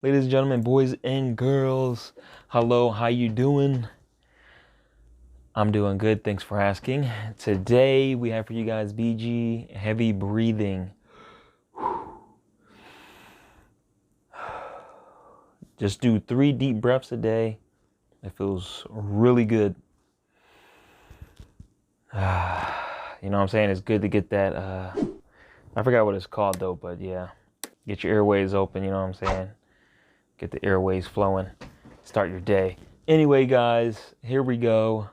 Ladies and gentlemen, boys and girls, hello, how you doing? I'm doing good, thanks for asking. Today we have for you guys BG heavy breathing. Just do 3 deep breaths a day. It feels really good. You know what I'm saying? It's good to get that, I forgot what it's called though, but yeah. Get your airways open, you know what I'm saying? Get the airways flowing. Start your day. Anyway, guys, here we go.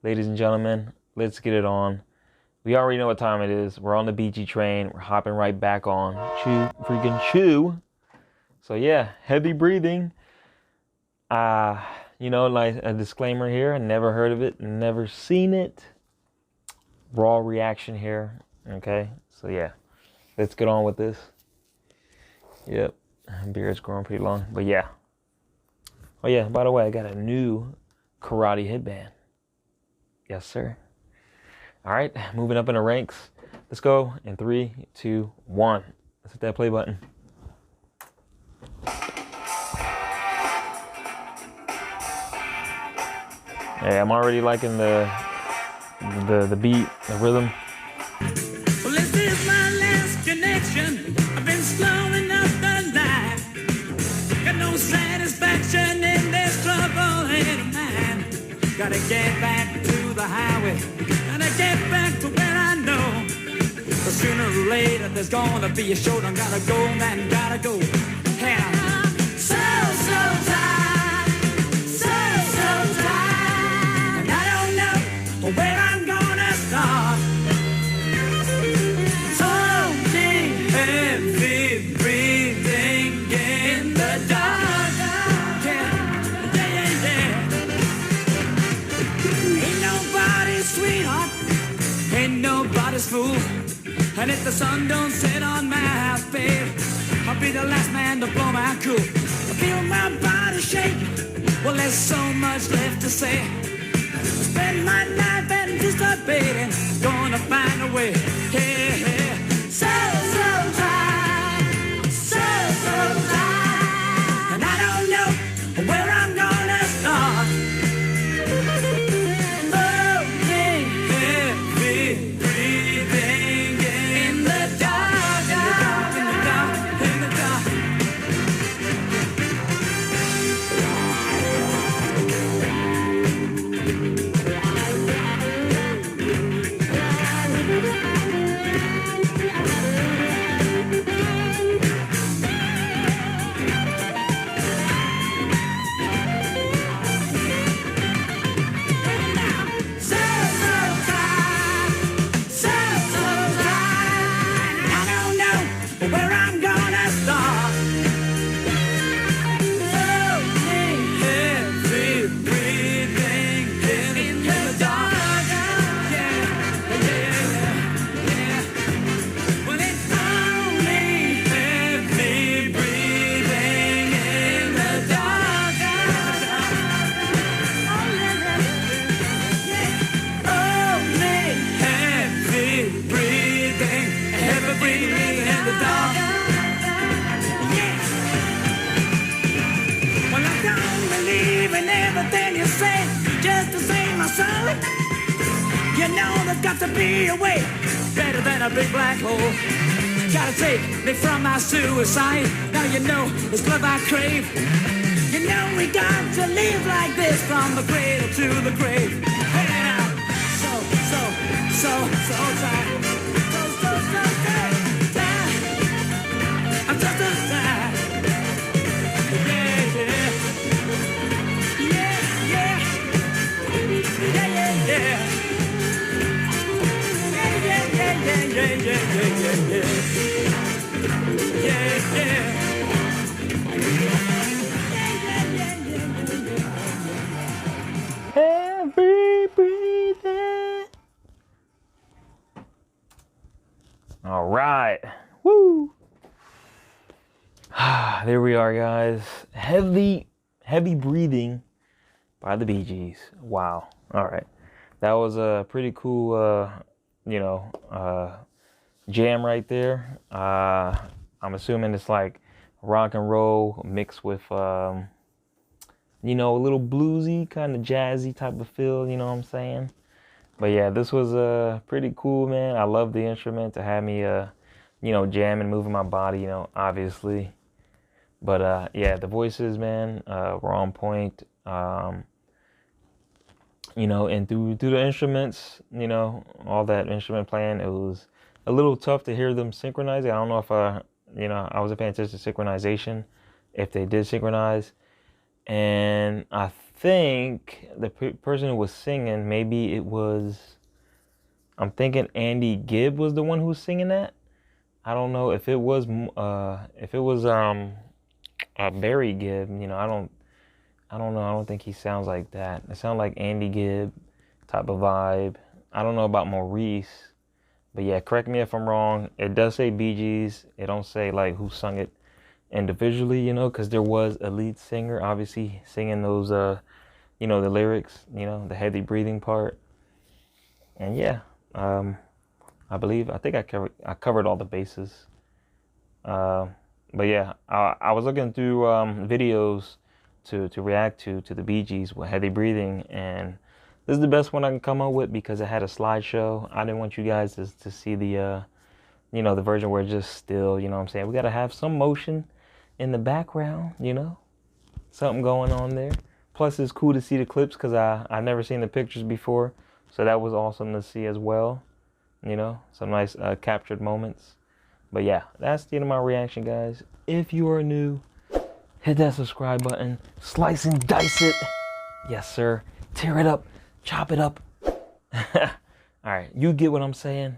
Ladies and gentlemen, let's get it on. We already know what time it is. We're on the BG train. We're hopping right back on. Freaking chew. So yeah, heavy breathing. Like a disclaimer here. Never heard of it. Never seen it. Raw reaction here. Okay. So yeah, let's get on with this. Yep. Beard's growing pretty long. But yeah. Oh yeah, by the way, I got a new karate headband. Yes, sir. All right, moving up in the ranks. Let's go in 3, 2, 1. Let's hit that play button. Hey, I'm already liking the beat, the rhythm. Well, this is my last connection. I've been slowing up the line. Got no satisfaction in this trouble head of mine. Gotta get back to the highway. Gotta get back to where I know. But sooner or later there's gonna be a showdown. Gotta go, man, gotta go. Yeah. So tired. So tired. And I don't know where I'm gonna start. Heavy breathing in the dark. Yeah. Ain't nobody's sweetheart, ain't nobody's fool. And if the sun don't set on my house, babe, I'll be the last man to blow my cool. I feel my body shake. Well, there's so much left to say. I spend my life anticipating, gonna find a way. Yeah. So tired, so tired, and I don't know where I'm gonna start. Oh, heavy breathing in the dark, in the dark, in the dark. You know there's got to be a way better than a big black hole. Gotta take me from my suicide. Now you know it's love I crave. You know we got to live like this from the cradle to the grave. Hey now, so tired. So tired. I'm just so tired. Heavy breathing. All right. Woo. There we are, guys. Heavy breathing by the Bee Gees. Wow. All right. That was a pretty cool, jam right there. I'm assuming it's like rock and roll mixed with, you know, a little bluesy, kind of jazzy type of feel, you know what I'm saying? But yeah, this was pretty cool, man. I love the instrument to have me, you know, jamming, moving my body, you know, obviously. But yeah, the voices, man, were on point. You know, and through the instruments, you know, all that instrument playing, it was a little tough to hear them synchronizing. I don't know if you know, I wasn't paying attention to synchronization, if they did synchronize. And I think the person who was singing, maybe it was, I'm thinking Andy Gibb was the one who was singing that. I don't know if it was Barry Gibb. You know, I don't know. I don't think he sounds like that. It sounds like Andy Gibb type of vibe. I don't know about Maurice, but yeah, correct me if I'm wrong. It does say Bee Gees. It don't say like who sung it individually, you know, because there was a lead singer obviously singing those, you know, the lyrics, you know, the heavy breathing part. And yeah, I think I covered all the bases. But yeah, I was looking through videos to react to the Bee Gees with heavy breathing, and this is the best one I can come up with because it had a slideshow. I didn't want you guys to see the you know, the version where it's just still, you know what I'm saying? We gotta have some motion in the background, you know, something going on there. Plus it's cool to see the clips because I've never seen the pictures before, so that was awesome to see as well, you know, some nice captured moments. But yeah, that's the end of my reaction, guys. If you are new, hit that subscribe button, slice and dice it. Yes, sir. Tear it up, chop it up. All right, you get what I'm saying.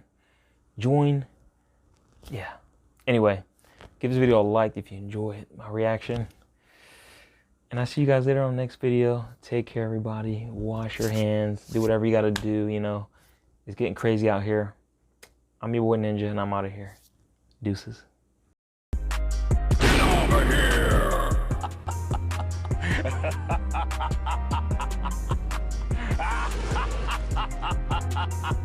Join. Yeah. Anyway, give this video a like if you enjoyed my reaction. And I'll see you guys later on the next video. Take care, everybody. Wash your hands. Do whatever you got to do, you know. It's getting crazy out here. I'm your boy Ninja, and I'm out of here. Deuces. Get over here!